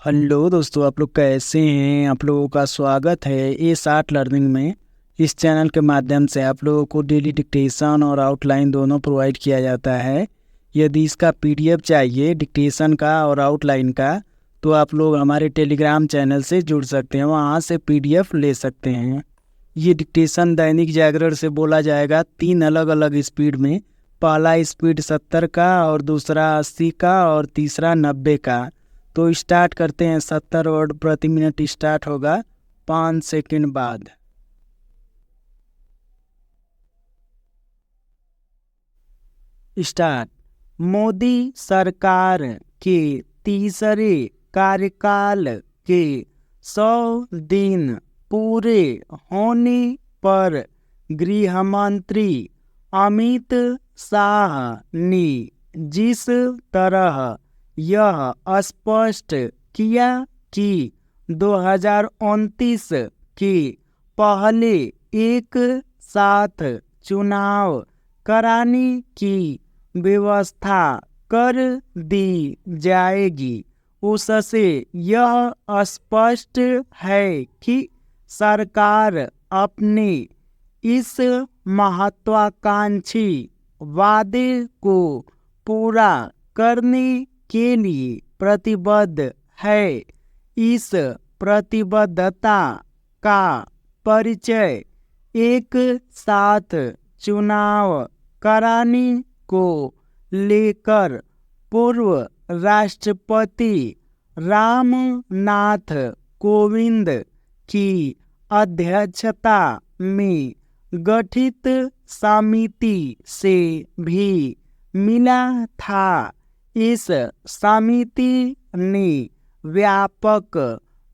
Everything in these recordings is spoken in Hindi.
हेलो दोस्तों, आप लोग कैसे हैं। आप लोगों का स्वागत है A60 लर्निंग में। इस चैनल के माध्यम से आप लोगों को डेली डिक्टेशन और आउटलाइन दोनों प्रोवाइड किया जाता है। यदि इसका PDF चाहिए, डिक्टेशन का और आउटलाइन का, तो आप लोग हमारे टेलीग्राम चैनल से जुड़ सकते हैं, वहाँ से PDF ले सकते हैं। ये डिक्टेशन दैनिक जागरण से बोला जाएगा 3 अलग अलग स्पीड में। पहला स्पीड 70 का, और दूसरा 80 का, और तीसरा 90 का। तो स्टार्ट करते हैं। 70 वर्ड प्रति मिनट स्टार्ट होगा 5 सेकंड बाद। स्टार्ट। मोदी सरकार के तीसरे कार्यकाल के 100 दिन पूरे होने पर गृह मंत्री अमित शाह ने जिस तरह यह स्पष्ट किया कि 2029 के पहले एक साथ चुनाव कराने की व्यवस्था कर दी जाएगी, उससे यह स्पष्ट है कि सरकार अपने इस महत्वाकांक्षी वादे को पूरा करने के लिए प्रतिबद्ध है। इस प्रतिबद्धता का परिचय एक साथ चुनाव कराने को लेकर पूर्व राष्ट्रपति रामनाथ कोविंद की अध्यक्षता में गठित समिति से भी मिला था। इस समिति ने व्यापक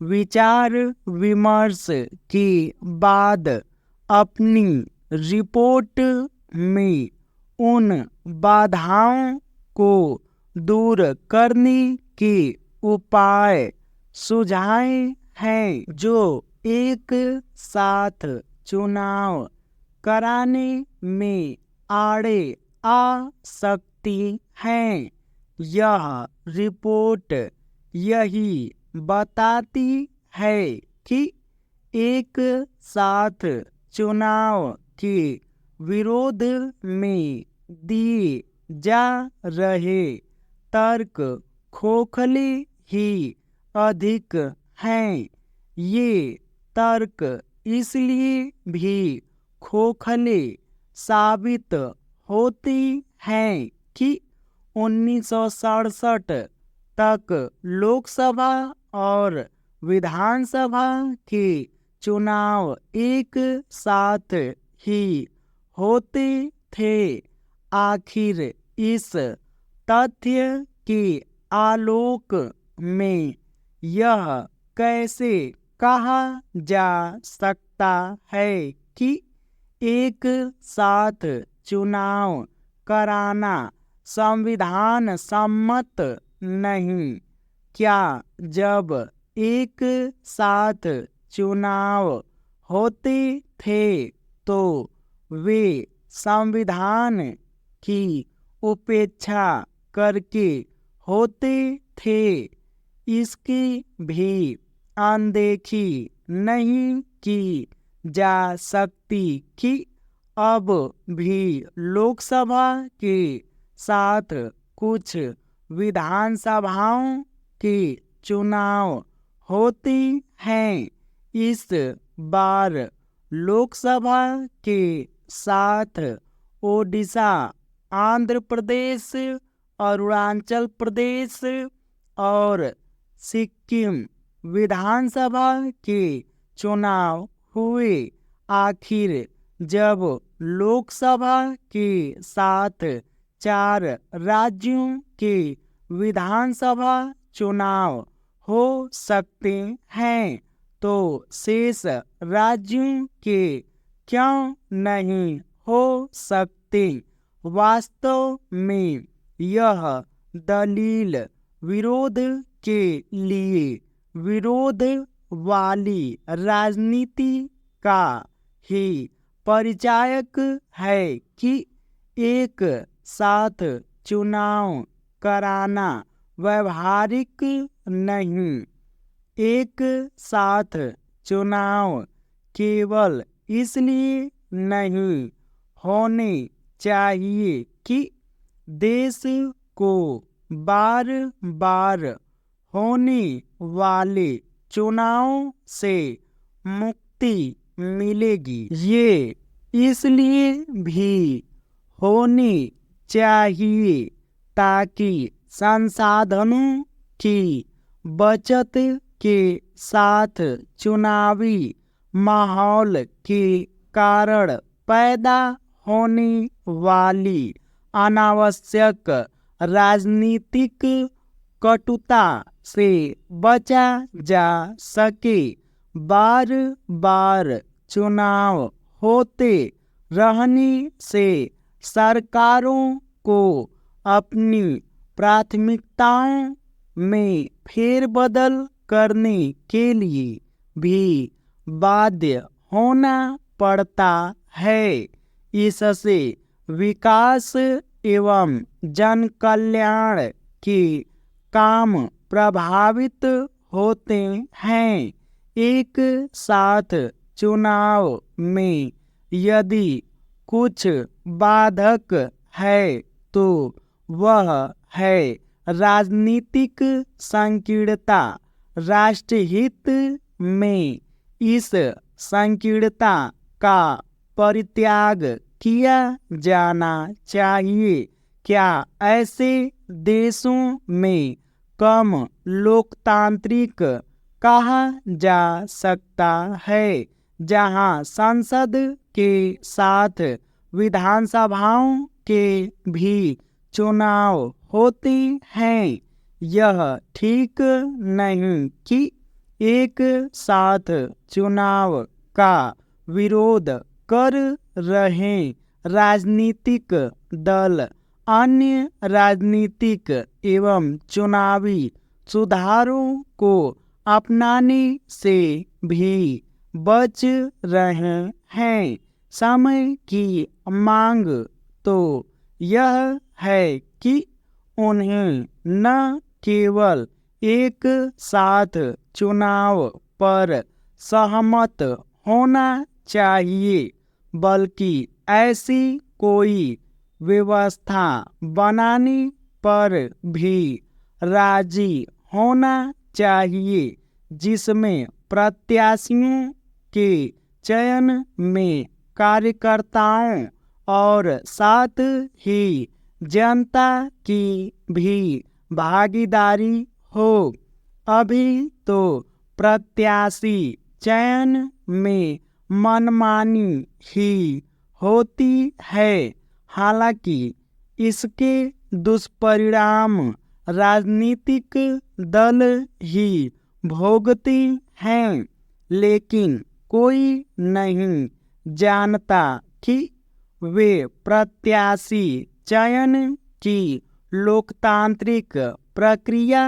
विचार विमर्श के बाद अपनी रिपोर्ट में उन बाधाओं को दूर करने के उपाय सुझाए हैं जो एक साथ चुनाव कराने में आड़े आ सकती हैं। यह रिपोर्ट यही बताती है कि एक साथ चुनाव के विरोध में दिए जा रहे तर्क खोखले ही अधिक हैं। ये तर्क इसलिए भी खोखले साबित होते हैं कि 1967 तक लोकसभा और विधानसभा के चुनाव एक साथ ही होते थे। आखिर इस तथ्य के आलोक में यह कैसे कहा जा सकता है कि एक साथ चुनाव कराना संविधान सम्मत नहीं? क्या जब एक साथ चुनाव होते थे तो वे संविधान की उपेक्षा करके होते थे? इसकी भी अनदेखी नहीं की जा सकती कि अब भी लोकसभा के साथ कुछ विधानसभाओं के चुनाव होते हैं। इस बार लोकसभा के साथ ओडिशा, आंध्र प्रदेश, अरुणाचल प्रदेश और सिक्किम विधानसभा के चुनाव हुए। आखिर जब लोकसभा के साथ 4 राज्यों के विधानसभा चुनाव हो सकते हैं तो शेष राज्यों के क्यों नहीं हो सकते? वास्तव में यह दलील विरोध के लिए विरोध वाली राजनीति का ही परिचायक है कि एक साथ चुनाव कराना व्यवहारिक नहीं, एक साथ चुनाव केवल इसलिए नहीं होने चाहिए कि देश को बार बार होने वाले चुनाव से मुक्ति मिलेगी, ये इसलिए भी होनी चाहिए ताकि संसाधनों की बचत के साथ चुनावी माहौल के कारण पैदा होने वाली अनावश्यक राजनीतिक कटुता से बचा जा सके। बार बार चुनाव होते रहने से सरकारों को अपनी प्राथमिकताओं में फेरबदल करने के लिए भी बाध्य होना पड़ता है। इससे विकास एवं जन कल्याण के काम प्रभावित होते हैं। एक साथ चुनाव में यदि कुछ बाधक है तो वह है राजनीतिक संकीर्णता। राष्ट्रहित में इस संकीर्णता का परित्याग किया जाना चाहिए। क्या ऐसे देशों में कम लोकतांत्रिक कहा जा सकता है जहां संसद के साथ विधानसभाओं के भी चुनाव होते हैं? यह ठीक नहीं कि एक साथ चुनाव का विरोध कर रहे राजनीतिक दल अन्य राजनीतिक एवं चुनावी सुधारों को अपनाने से भी बच रहे हैं। समय की मांग तो यह है कि उन्हें न केवल एक साथ चुनाव पर सहमत होना चाहिए बल्कि ऐसी कोई व्यवस्था बनाने पर भी राजी होना चाहिए जिसमें प्रत्याशियों के चयन में कार्यकर्ताओं और साथ ही जनता की भी भागीदारी हो। अभी तो प्रत्याशी चयन में मनमानी ही होती है। हालांकि इसके दुष्परिणाम राजनीतिक दल ही भोगते हैं, लेकिन कोई नहीं जानता कि वे प्रत्याशी चयन की लोकतांत्रिक प्रक्रिया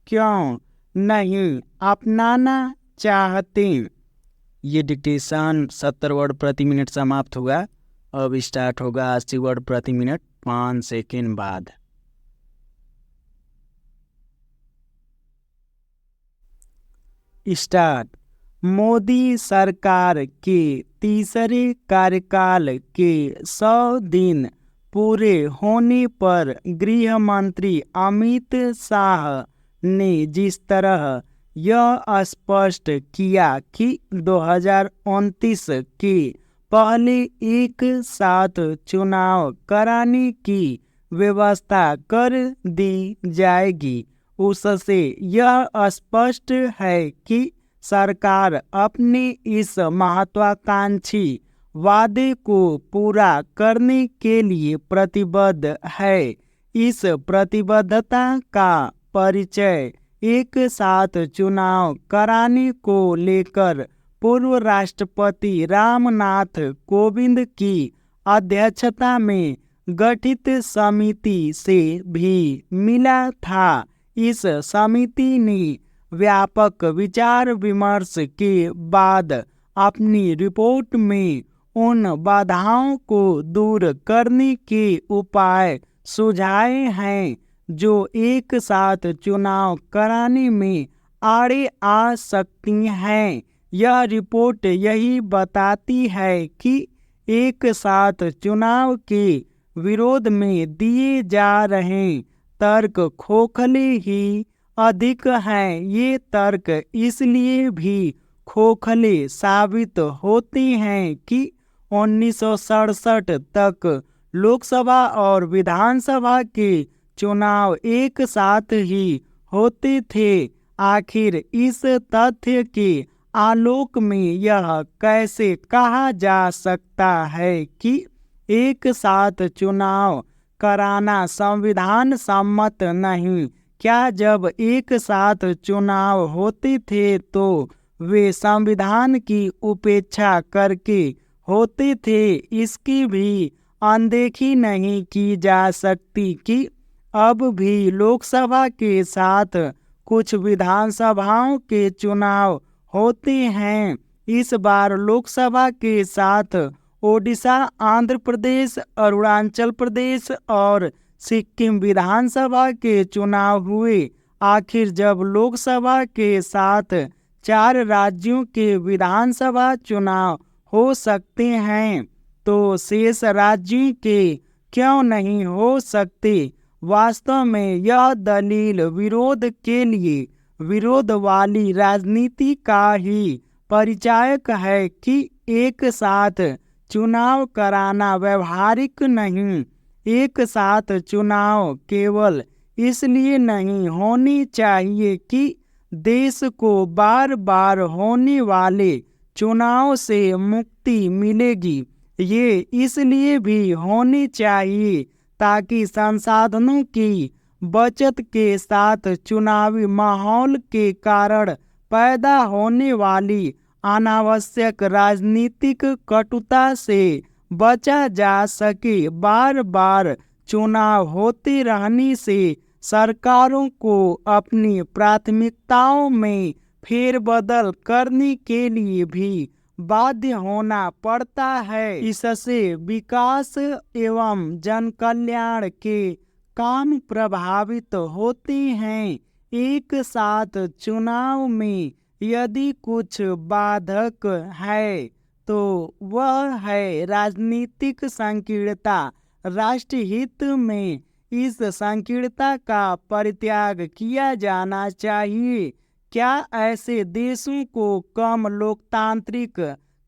क्यों नहीं अपनाना चाहते। ये डिक्टेशन 70 वर्ड प्रति मिनट समाप्त हुआ। अब स्टार्ट होगा 80 वर्ड प्रति मिनट 5 सेकेंड बाद। स्टार्ट। मोदी सरकार के तीसरे कार्यकाल के 100 दिन पूरे होने पर गृह मंत्री अमित शाह ने जिस तरह यह स्पष्ट किया कि 2029 के पहले एक साथ चुनाव कराने की व्यवस्था कर दी जाएगी, उससे यह स्पष्ट है कि सरकार अपने इस महत्वाकांक्षी वादे को पूरा करने के लिए प्रतिबद्ध है। इस प्रतिबद्धता का परिचय एक साथ चुनाव कराने को लेकर पूर्व राष्ट्रपति रामनाथ कोविंद की अध्यक्षता में गठित समिति से भी मिला था। इस समिति ने व्यापक विचार विमर्श के बाद अपनी रिपोर्ट में उन बाधाओं को दूर करने के उपाय सुझाए हैं जो एक साथ चुनाव कराने में आड़े आ सकती हैं। यह रिपोर्ट यही बताती है कि एक साथ चुनाव के विरोध में दिए जा रहे तर्क खोखले ही अधिक हैं। ये तर्क इसलिए भी खोखले साबित होते हैं कि 1967 तक लोकसभा और विधानसभा के चुनाव एक साथ ही होते थे। आखिर इस तथ्य के आलोक में यह कैसे कहा जा सकता है कि एक साथ चुनाव कराना संविधान सम्मत नहीं? क्या जब एक साथ चुनाव होते थे तो वे संविधान की उपेक्षा करके होते थे? इसकी भी अनदेखी नहीं की जा सकती कि अब भी लोकसभा के साथ कुछ विधानसभाओं के चुनाव होते हैं। इस बार लोकसभा के साथ ओडिशा, आंध्र प्रदेश, अरुणाचल प्रदेश और सिक्किम विधानसभा के चुनाव हुए। आखिर जब लोकसभा के साथ 4 राज्यों के विधानसभा चुनाव हो सकते हैं तो शेष राज्यों के क्यों नहीं हो सकते? वास्तव में यह दलील विरोध के लिए विरोध वाली राजनीति का ही परिचायक है कि एक साथ चुनाव कराना व्यवहारिक नहीं। एक साथ चुनाव केवल इसलिए नहीं होनी चाहिए कि देश को बार बार होने वाले चुनाव से मुक्ति मिलेगी। ये इसलिए भी होनी चाहिए ताकि संसाधनों की बचत के साथ चुनावी माहौल के कारण पैदा होने वाली अनावश्यक राजनीतिक कटुता से बचा जा सके। बार बार चुनाव होते रहने से सरकारों को अपनी प्राथमिकताओं में फेरबदल करने के लिए भी बाध्य होना पड़ता है। इससे विकास एवं जनकल्याण के काम प्रभावित होते हैं। एक साथ चुनाव में यदि कुछ बाधक है तो वह है राजनीतिक संकीर्णता। राष्ट्रहित में इस संकीर्णता का परित्याग किया जाना चाहिए। क्या ऐसे देशों को कम लोकतांत्रिक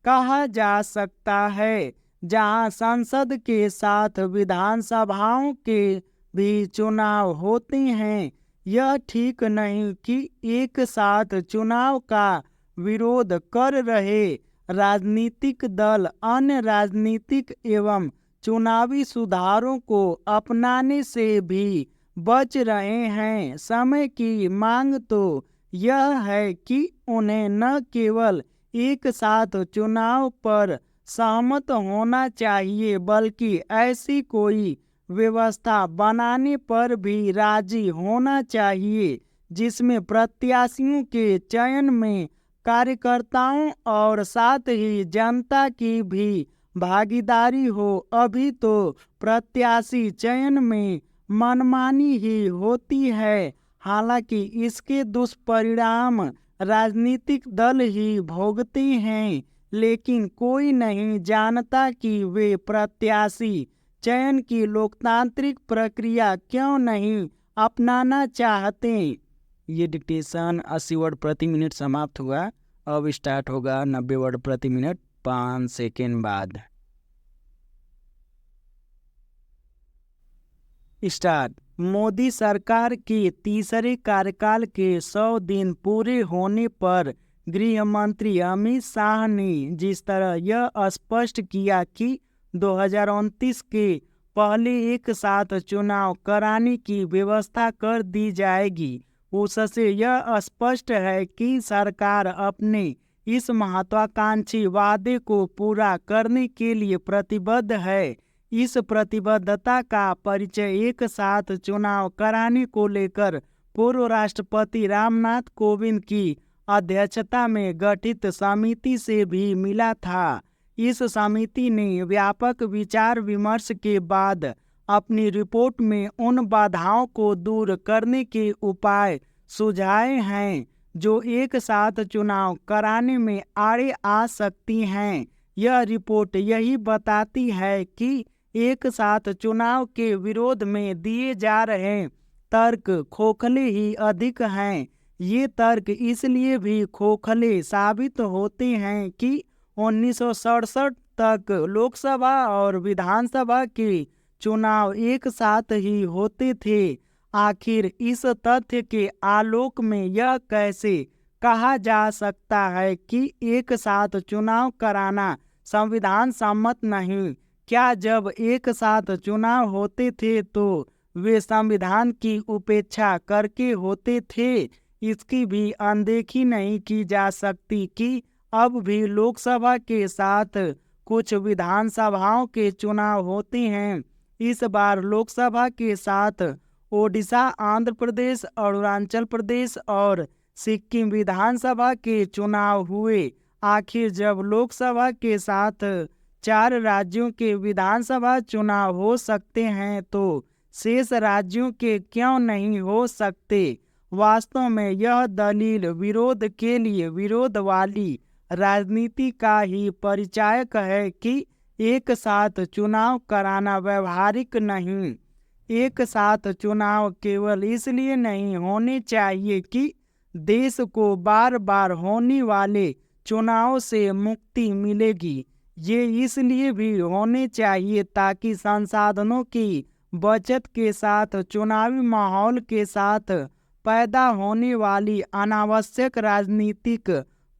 कहा जा सकता है जहां संसद के साथ विधानसभाओं के भी चुनाव होते हैं? यह ठीक नहीं कि एक साथ चुनाव का विरोध कर रहे राजनीतिक दल अन्य राजनीतिक एवं चुनावी सुधारों को अपनाने से भी बच रहे हैं। समय की मांग तो यह है कि उन्हें न केवल एक साथ चुनाव पर सहमत होना चाहिए बल्कि ऐसी कोई व्यवस्था बनाने पर भी राजी होना चाहिए जिसमें प्रत्याशियों के चयन में कार्यकर्ताओं और साथ ही जनता की भी भागीदारी हो। अभी तो प्रत्याशी चयन में मनमानी ही होती है। हालांकि इसके दुष्परिणाम राजनीतिक दल ही भोगते हैं, लेकिन कोई नहीं जानता कि वे प्रत्याशी चयन की लोकतांत्रिक प्रक्रिया क्यों नहीं अपनाना चाहते। ये डिक्टेशन 80 वर्ड प्रति मिनट समाप्त हुआ। अब स्टार्ट होगा 90 वर्ड प्रति मिनट 5 सेकेंड बाद। स्टार्ट। मोदी सरकार के तीसरे कार्यकाल के 100 दिन पूरे होने पर गृह मंत्री अमित शाह ने जिस तरह यह स्पष्ट किया कि 2029 के पहले एक साथ चुनाव कराने की व्यवस्था कर दी जाएगी, उससे यह स्पष्ट है कि सरकार अपने इस महत्वाकांक्षी वादे को पूरा करने के लिए प्रतिबद्ध है। इस प्रतिबद्धता का परिचय एक साथ चुनाव कराने को लेकर पूर्व राष्ट्रपति रामनाथ कोविंद की अध्यक्षता में गठित समिति से भी मिला था। इस समिति ने व्यापक विचार विमर्श के बाद अपनी रिपोर्ट में उन बाधाओं को दूर करने के उपाय सुझाए हैं जो एक साथ चुनाव कराने में आड़े आ सकती हैं। यह रिपोर्ट यही बताती है कि एक साथ चुनाव के विरोध में दिए जा रहे तर्क खोखले ही अधिक हैं। ये तर्क इसलिए भी खोखले साबित होते हैं कि 1967 तक लोकसभा और विधानसभा के चुनाव एक साथ ही होते थे। आखिर इस तथ्य के आलोक में यह कैसे कहा जा सकता है कि एक साथ चुनाव कराना संविधान सम्मत नहीं? क्या जब एक साथ चुनाव होते थे तो वे संविधान की उपेक्षा करके होते थे? इसकी भी अनदेखी नहीं की जा सकती कि अब भी लोकसभा के साथ कुछ विधानसभाओं के चुनाव होते हैं। इस बार लोकसभा के साथ ओडिशा, आंध्र प्रदेश, अरुणाचल प्रदेश और सिक्किम विधानसभा के चुनाव हुए। आखिर जब लोकसभा के साथ 4 राज्यों के विधानसभा चुनाव हो सकते हैं तो शेष राज्यों के क्यों नहीं हो सकते? वास्तव में यह दलील विरोध के लिए विरोध वाली राजनीति का ही परिचायक है कि एक साथ चुनाव कराना व्यवहारिक नहीं। एक साथ चुनाव केवल इसलिए नहीं होने चाहिए कि देश को बार बार होने वाले चुनाव से मुक्ति मिलेगी। ये इसलिए भी होने चाहिए ताकि संसाधनों की बचत के साथ चुनावी माहौल के साथ पैदा होने वाली अनावश्यक राजनीतिक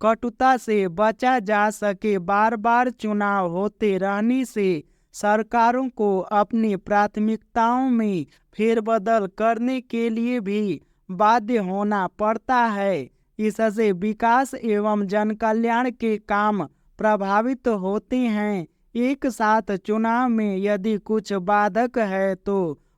कटुता से बचा जा सके। बार बार चुनाव होते रहने से सरकारों को अपनी प्राथमिकताओं में फेरबदल करने के लिए भी बाध्य होना पड़ता है। इससे विकास एवं जनकल्याण के काम प्रभावित होते हैं। एक साथ चुनाव में यदि कुछ बाधक है तो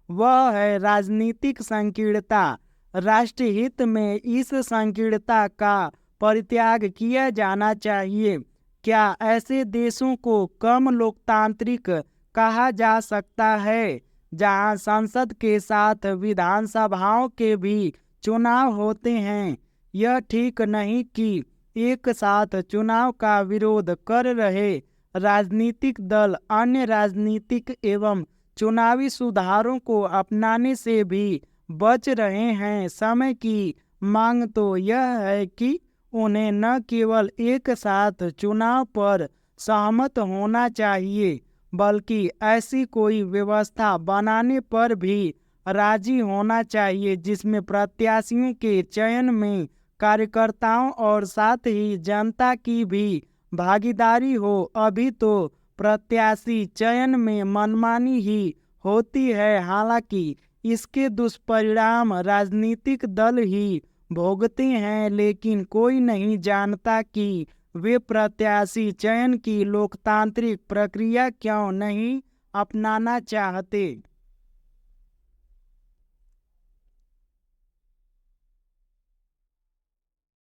वह है राजनीतिक संकीर्णता। राष्ट्रहित में इस संकीर्णता का परित्याग किया जाना चाहिए। क्या ऐसे देशों को कम लोकतांत्रिक कहा जा सकता है जहां संसद के साथ विधानसभाओं के भी चुनाव होते हैं? यह ठीक नहीं कि एक साथ चुनाव का विरोध कर रहे राजनीतिक दल अन्य राजनीतिक एवं चुनावी सुधारों को अपनाने से भी बच रहे हैं। समय की मांग तो यह है कि उन्हें न केवल एक साथ चुनाव पर सहमत होना चाहिए बल्कि ऐसी कोई व्यवस्था बनाने पर भी राजी होना चाहिए जिसमें प्रत्याशियों के चयन में कार्यकर्ताओं और साथ ही जनता की भी भागीदारी हो। अभी तो प्रत्याशी चयन में मनमानी ही होती है, हालांकि इसके दुष्परिणाम राजनीतिक दल ही भोगते हैं, लेकिन कोई नहीं जानता कि वे प्रत्याशी चयन की लोकतांत्रिक प्रक्रिया क्यों नहीं अपनाना चाहते।